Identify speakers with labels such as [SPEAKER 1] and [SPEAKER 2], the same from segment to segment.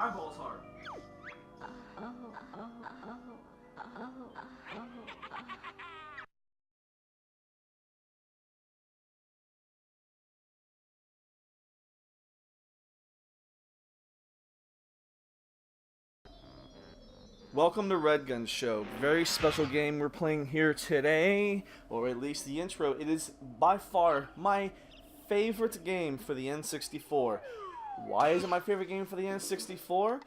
[SPEAKER 1] eyeballs hard. Welcome to REDGUNSHOW. Very special game we're playing here today, or at least the intro. It is by far my favorite game for the N64. Why is it my favorite game for the N64?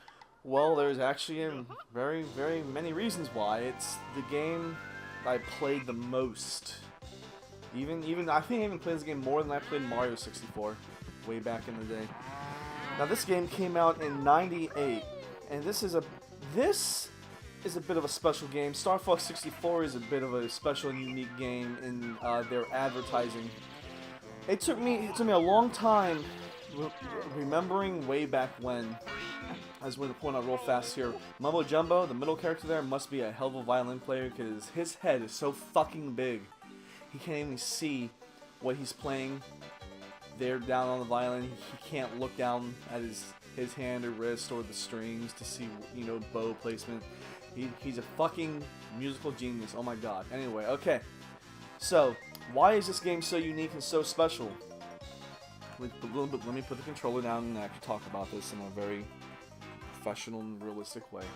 [SPEAKER 1] Well, there's actually very, very many reasons why. It's the game I played the most. Even I think I even played this game more than I played Mario 64 way back in the day. Now this game came out in '98, and this is a bit of a special game. Starfox 64 is a bit of a special and unique game in their advertising. It took me a long time remembering way back when. I just want to point out real fast here. Mumbo Jumbo, the middle character there, must be a hell of a violin player because his head is so fucking big. He can't even see what he's playing there down on the violin. He can't look down at his hand or wrist or the strings to see, you know, bow placement. He's a fucking musical genius. Oh my god. Anyway, okay. So, why is this game so unique and so special? Let me put the controller down and actually talk about this in a very professional and realistic way.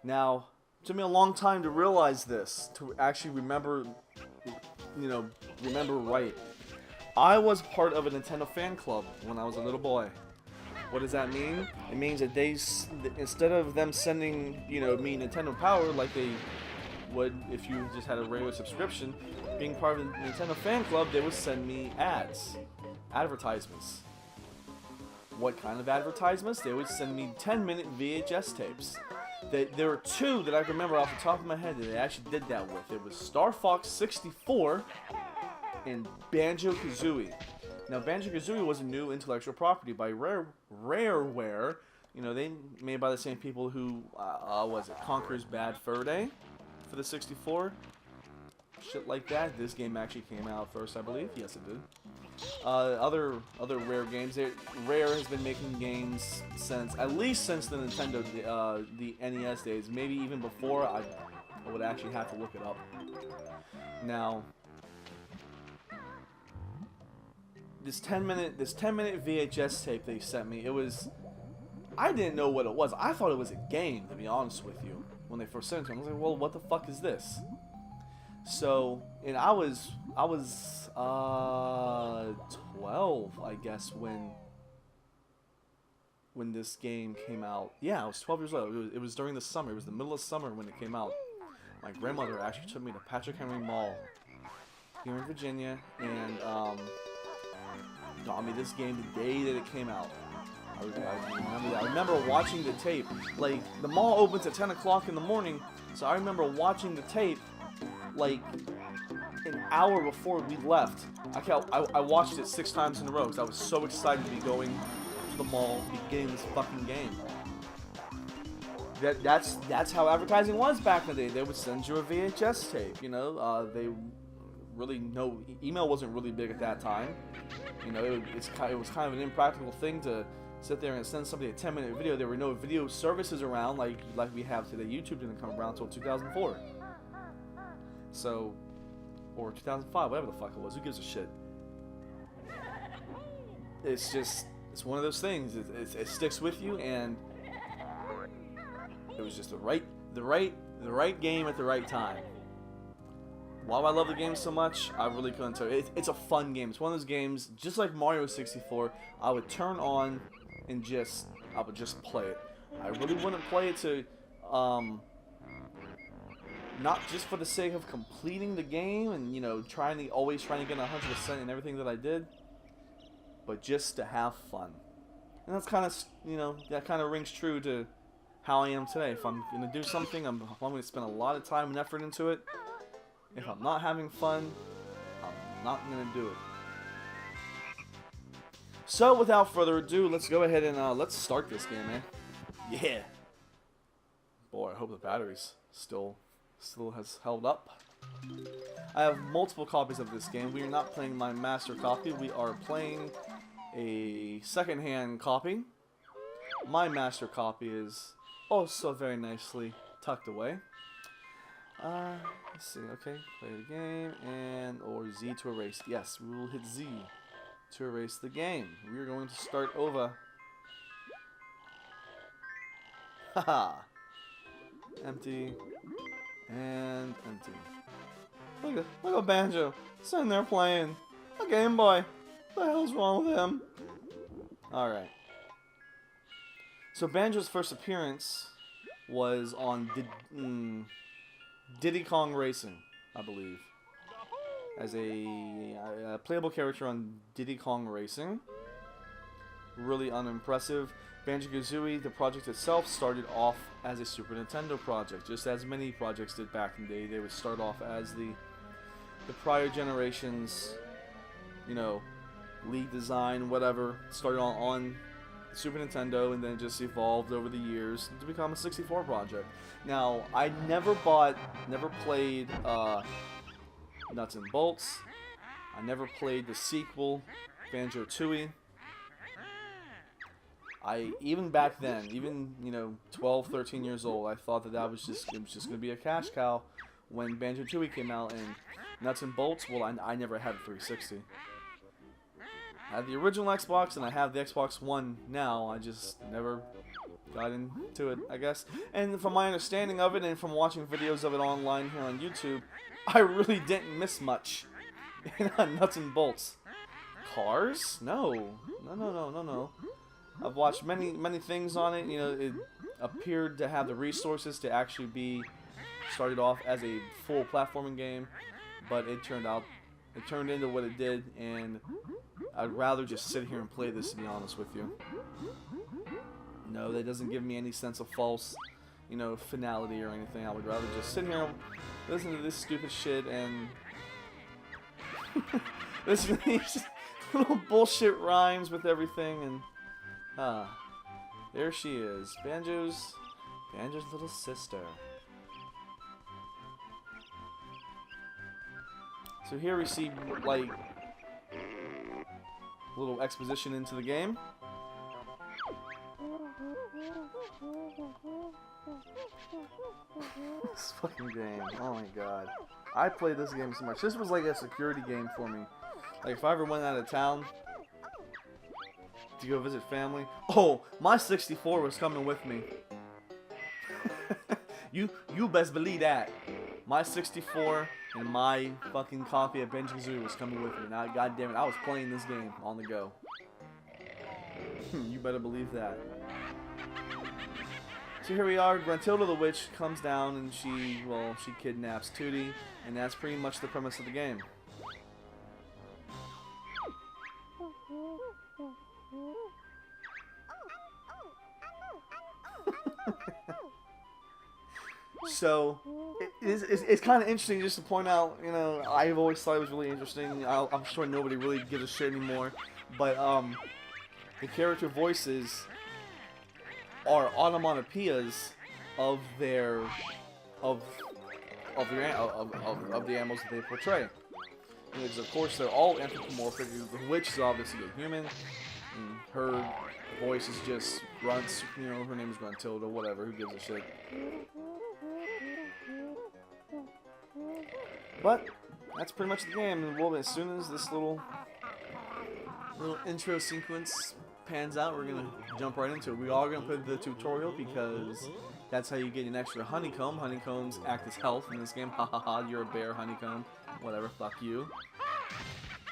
[SPEAKER 1] Now, it took me a long time to realize this, to actually remember, you know, remember right. I was part of a Nintendo Fanclub when I was a little boy. What does that mean? It means that instead of them sending, you know, me Nintendo Power like they would if you just had a regular subscription, being part of the Nintendo Fanclub, they would send me advertisements. What kind of advertisements? They would send me 10-minute VHS tapes. There were two that I remember off the top of my head that they actually did that with. It was Starfox 64 and Banjo-Kazooie. Now, Banjo-Kazooie was a new intellectual property by Rareware. You know, they made by the same people who, was it Conker's Bad Fur Day for the 64? Shit like that. This game actually came out first, I believe. Yes, it did. Other Rare games. Rare has been making games at least since the Nintendo, the NES days. Maybe even before. I would actually have to look it up. Now, this 10-minute VHS tape they sent me, I didn't know what it was. I thought it was a game, to be honest with you. When they first sent it to me, I was like, well, what the fuck is this? So, and I was 12, I guess, when this game came out. Yeah, I was 12 years old. It was during the summer. It was the middle of summer when it came out. My grandmother actually took me to Patrick Henry Mall here in Virginia, and got me this game the day that it came out. I remember that. I remember watching the tape. Like, the mall opens at 10 o'clock in the morning, so I remember watching the tape, like, an hour before we left. I watched it 6 times in a row because I was so excited to be going to the mall, be getting this fucking game. That's how advertising was back in the day. They would send you a VHS tape, you know. Email wasn't really big at that time. You know, it was kind of an impractical thing to sit there and send somebody a 10-minute video. There were no video services around like we have today. YouTube didn't come around until 2004. So, or 2005, whatever the fuck it was. Who gives a shit? It's one of those things. It sticks with you, and it was just the right game at the right time. Why I love the game so much, I really couldn't tell you. It's a fun game. It's one of those games, just like Mario 64, I would turn on and I would just play it. I really wouldn't play it to, not just for the sake of completing the game and, you know, always trying to get 100% in everything that I did, but just to have fun. And that's kind of, you know, that kind of rings true to how I am today. If I'm going to do something, I'm going to spend a lot of time and effort into it. If I'm not having fun, I'm not going to do it. So, without further ado, let's go ahead and let's start this game, man. Yeah. Boy, I hope the battery's still has held up. I have multiple copies of this game. We are not playing my master copy. We are playing a second-hand copy. my master copy is also very nicely tucked away. Let's see, okay, play the game, and, or Z to erase. Yes, we will hit Z to erase the game. We are going to start over. Haha. Empty, and empty. Look at Banjo, sitting there playing a Game Boy. What the hell's wrong with him? Alright. So Banjo's first appearance was on Diddy Kong Racing, I believe. As a playable character on Diddy Kong Racing. Really unimpressive. Banjo-Kazooie, the project itself, started off as a Super Nintendo project, just as many projects did back in the day. They would start off as the prior generations, you know, lead design, whatever, started on Super Nintendo, and then just evolved over the years to become a 64 project. Now, I never played Nuts and Bolts. I never played the sequel, Banjo-Tooie. Even back then, even, you know, 12, 13 years old, I thought that it was just going to be a cash cow when Banjo-Tooie came out. And Nuts and Bolts, well, I never had a 360. I had the original Xbox, and I have the Xbox One now. I just never got into it, I guess. And from my understanding of it, and from watching videos of it online here on YouTube, I really didn't miss much in Nuts and Bolts. Cars? No. No. I've watched many things on it. You know, it appeared to have the resources to actually be started off as a full platforming game, but it turned into what it did, and I'd rather just sit here and play this, to be honest with you. No, that doesn't give me any sense of false, you know, finality or anything. I would rather just sit here and listen to this stupid shit and listen to these little bullshit rhymes with everything. And there she is, Banjo's little sister. So here we see, like, a little exposition into the game. This fucking game, oh my god. I played this game so much. This was like a security game for me. Like, if I ever went out of town to go visit family. Oh, my 64 was coming with me. You best believe that. My 64 and my fucking copy of Banjo-Kazooie was coming with me. Now, goddamn it, I was playing this game on the go. You better believe that. So here we are. Gruntilda the Witch comes down and she kidnaps Tootie, and that's pretty much the premise of the game. So, it's kind of interesting just to point out, you know, I've always thought it was really interesting. I'm sure nobody really gives a shit anymore, but the character voices are onomatopoeias of the animals that they portray. Because of course they're all anthropomorphic. The witch is obviously a human, and her voice is just grunts. You know, her name is Gruntilda, whatever. Who gives a shit? But that's pretty much the game. And as soon as this little intro sequence pans out, we're gonna jump right into it. We are gonna put the tutorial because that's how you get an extra honeycomb. Honeycombs act as health in this game. Ha ha ha! You're a bear, honeycomb. Whatever. Fuck you.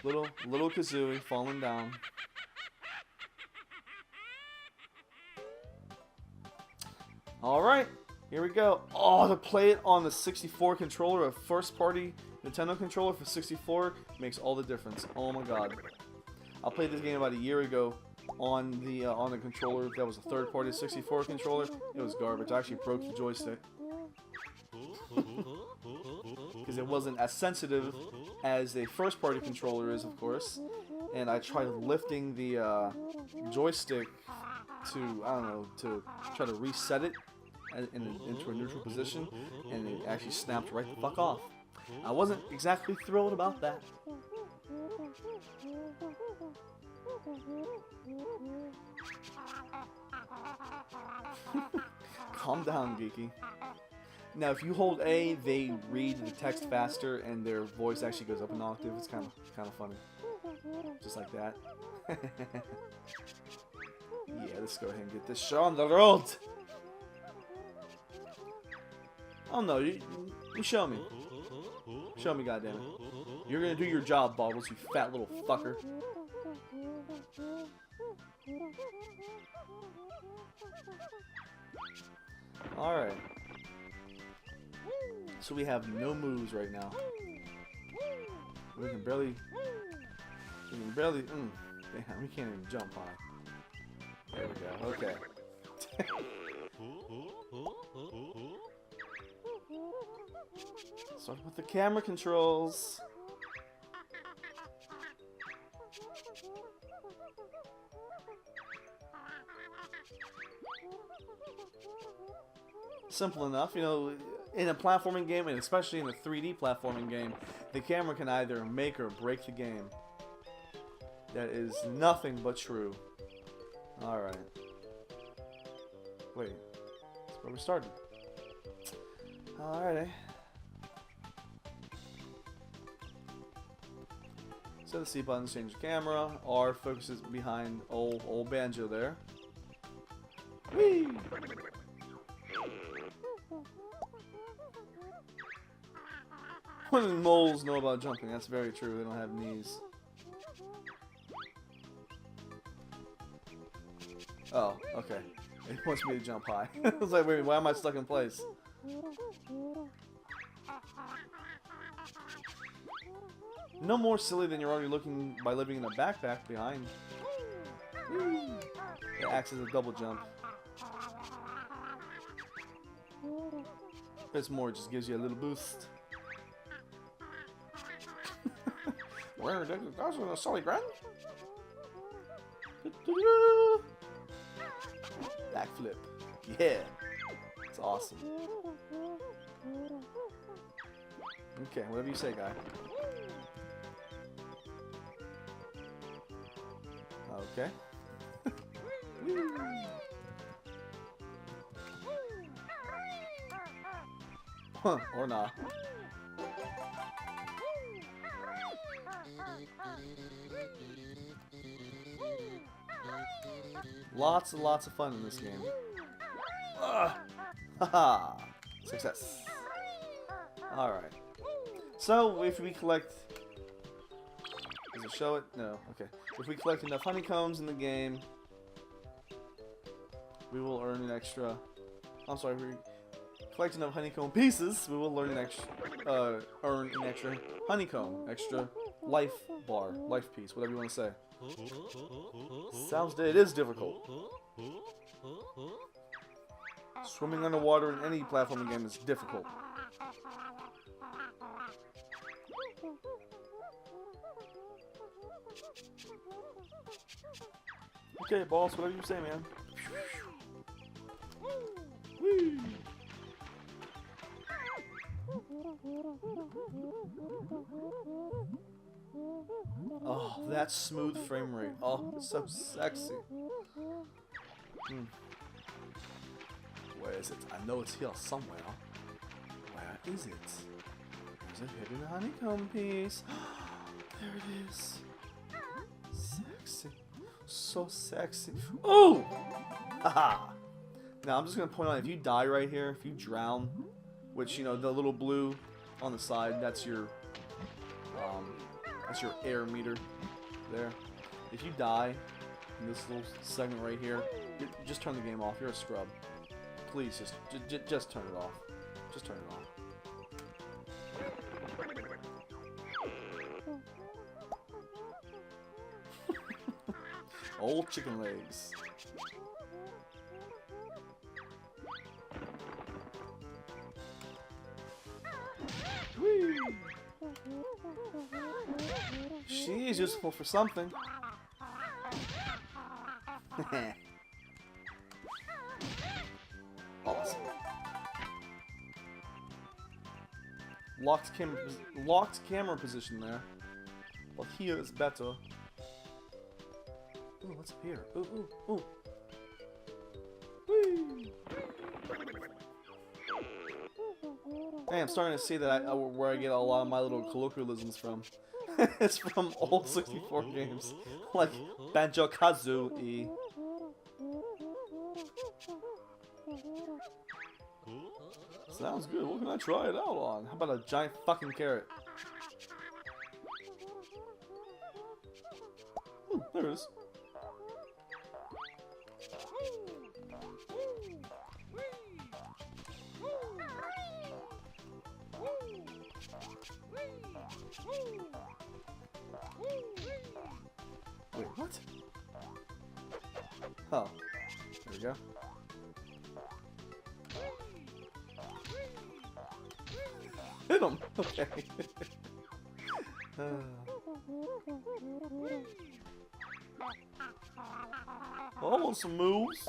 [SPEAKER 1] Little Kazooie falling down. All right. Here we go. Oh, to play it on the 64 controller, a first-party Nintendo controller for 64 makes all the difference. Oh my god. I played this game about a year ago on the controller that was a third-party 64 controller. It was garbage. I actually broke the joystick because it wasn't as sensitive as a first-party controller is, of course. And I tried lifting the joystick to, I don't know, to try to reset it into a neutral position, and it actually snapped right the fuck off. I wasn't exactly thrilled about that. Calm down, Geeky. Now, if you hold A, they read the text faster, and their voice actually goes up an octave. It's kind of funny, just like that. Yeah, let's go ahead and get this show on the road. Oh no, you show me. Show me, goddammit. You're gonna do your job, Bobbles, you fat little fucker. Alright. So we have no moves right now. We can barely... damn, we can't even jump high. There we go, okay. Start with the camera controls. Simple enough, you know, in a platforming game, and especially in a 3D platforming game, the camera can either make or break the game. That is nothing but true. Alright. Wait, that's where we started. Alrighty. So the C buttons change the camera. R focuses behind old Banjo there. Whee! When moles know about jumping, that's very true. They don't have knees. Oh, okay. It wants me to jump high. I was like, wait, why am I stuck in place? No more silly than you're already looking by living in a backpack behind. It acts as a double jump. It's more, just gives you a little boost. Where did it go in a silly grand? Backflip. Yeah. It's awesome. Okay, whatever you say, guy. Okay. Huh, or not. Lots and lots of fun in this game. Haha! Success. Alright. So, if we collect... Does it show it? No. Okay. If we collect enough honeycombs in the game, we will earn an extra... I'm sorry, if we collect enough honeycomb pieces, we will earn an extra honeycomb. Extra life bar. Life piece. Whatever you want to say. Sounds it is difficult. Swimming underwater in any platforming game is difficult. Okay, boss, whatever you say, man. Whee! Oh, that smooth frame rate. Oh, it's so sexy. Where is it? I know it's here somewhere. Where is it? There's a hidden honeycomb piece. There it is. Sexy. So sexy. Oh! Haha! Now, I'm just going to point out, if you die right here, if you drown, which, you know, the little blue on the side, that's your air meter there. If you die in this little segment right here, just turn the game off. You're a scrub. Please, just turn it off. Just turn it off. Old chicken legs. Whee! She is useful for something. Awesome. Locked camera position there. Well, here is better. Ooh, what's up here? Ooh, ooh, ooh. Whee! Hey, I'm starting to see that where I get a lot of my little colloquialisms from. It's from old 64 games, like Banjo-Kazooie. Sounds good. What can I try it out on? How about a giant fucking carrot? There it is. Wait, what? Oh, there we go. Hit him! Okay. Oh, I want some moves.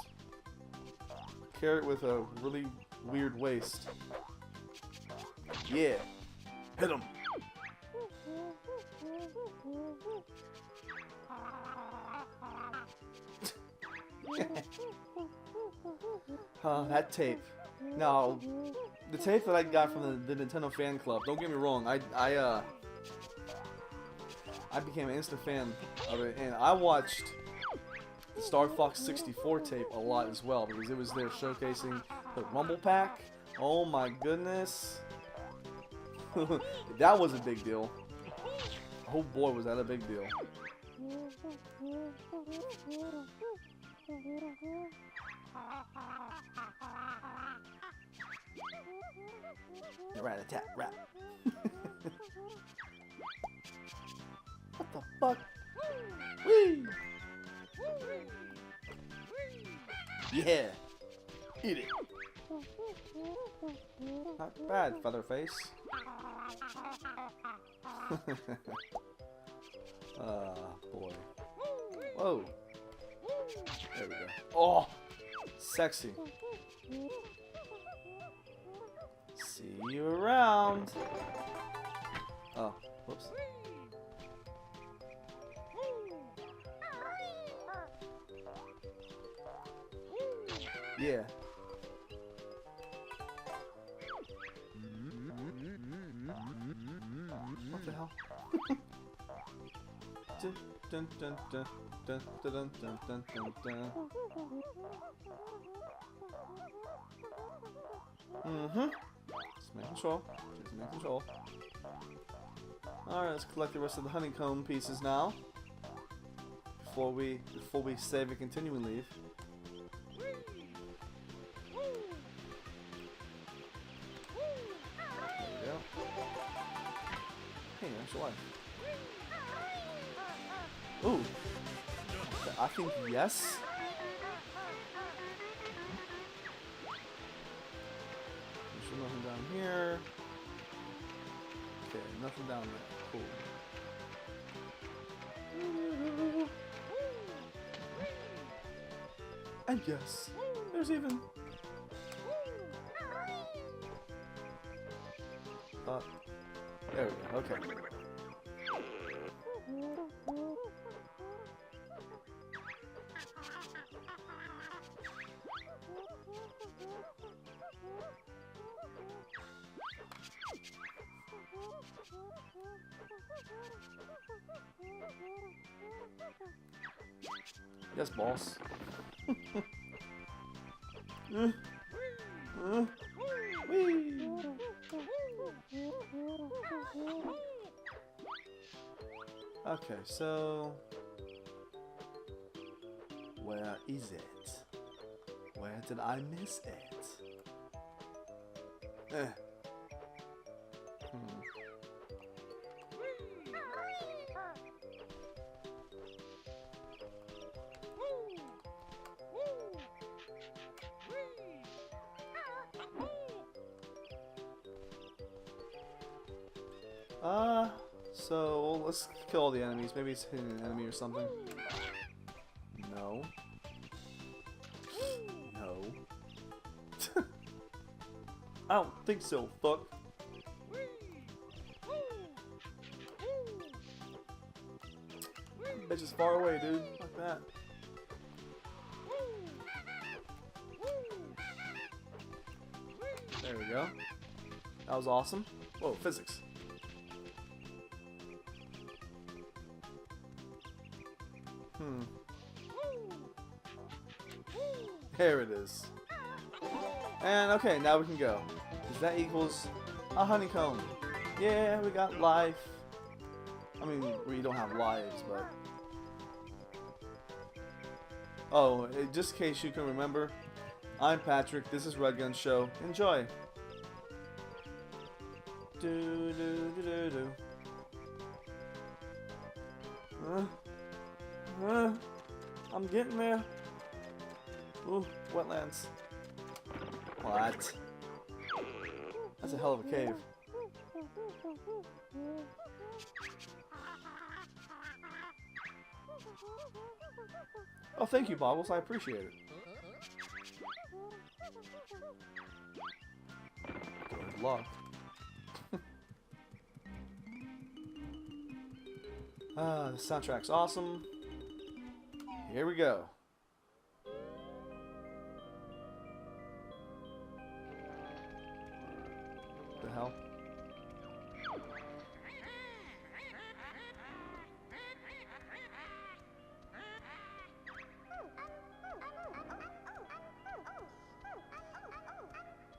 [SPEAKER 1] Carrot with a really weird waist. Yeah. Hit him. That tape. No, the tape that I got from the Nintendo Fanclub. Don't get me wrong. I became an instant fan of it, and I watched the Starfox 64 tape a lot as well because it was there showcasing the Rumble Pack. Oh my goodness, that was a big deal. Oh boy, was that a big deal. Rat-a-tat, rat. What the fuck? Whee! Yeah! Eat it! Not bad, Featherface. Boy. Whoa! There we go. Oh! Sexy. See you around. Oh, whoops. Yeah. What the hell? Dun, dun, dun, dun, dun, dun, dun, dun, dun, dun. Just making sure. Just making sure. Alright, let's collect the rest of the honeycomb pieces now. Before we save and continue and leave. There we go. Hey, extra life. Ooh. I think yes. There's nothing down here. Okay, nothing down there. Cool. And yes, there's even. There we go. Okay. Yes, boss. Whee! Okay, so where is it? Where did I miss it? So let's kill all the enemies. Maybe it's hitting an enemy or something. No. No. I don't think so, fuck. Bitch is far away, dude. Like that. There we go. That was awesome. Whoa, physics. There it is. And okay, now we can go. Because that equals a honeycomb. Yeah, we got life. I mean, we don't have lives, but... Oh, just in case you can remember, I'm Patrick, this is REDGUNSHOW. Enjoy! Do do do do do. I'm getting there. Ooh, wetlands. What? That's a hell of a cave. Oh, thank you, Bobbles. I appreciate it. Good luck. The soundtrack's awesome. Here we go. The hell?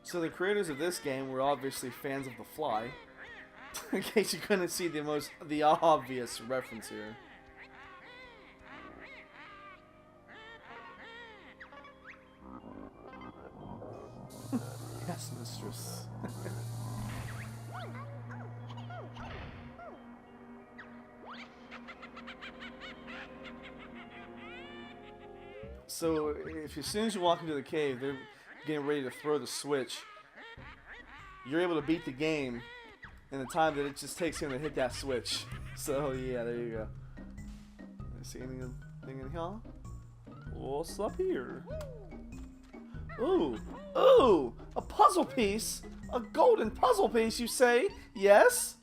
[SPEAKER 1] So the creators of this game were obviously fans of The Fly. In case you couldn't see the obvious reference here. Yes, mistress. So if as soon as you walk into the cave, they're getting ready to throw the switch. You're able to beat the game in the time that it just takes him to hit that switch. So yeah, there you go. See anything in here? What's up here? Ooh, ooh, a puzzle piece, a golden puzzle piece. You say yes?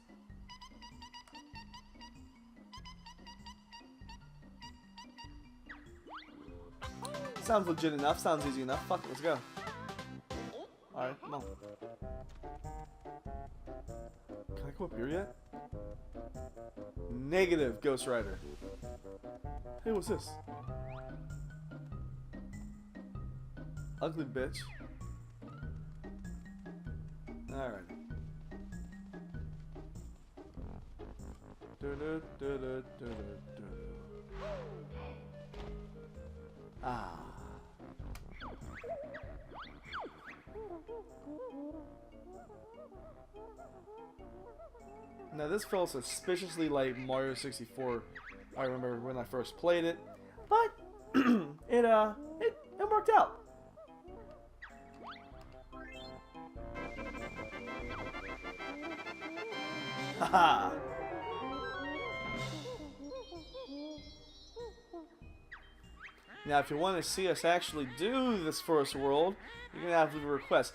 [SPEAKER 1] Sounds legit enough. Sounds easy enough. Fuck it, let's go. All right, come on. Can I come up here yet? Negative, Ghost Rider. Hey, what's this? Ugly bitch. Alright. Ah. Now this felt suspiciously like Mario 64. I remember when I first played it, but it worked out. Haha. Now, if you want to see us actually do this first world, you're gonna have to leave a request.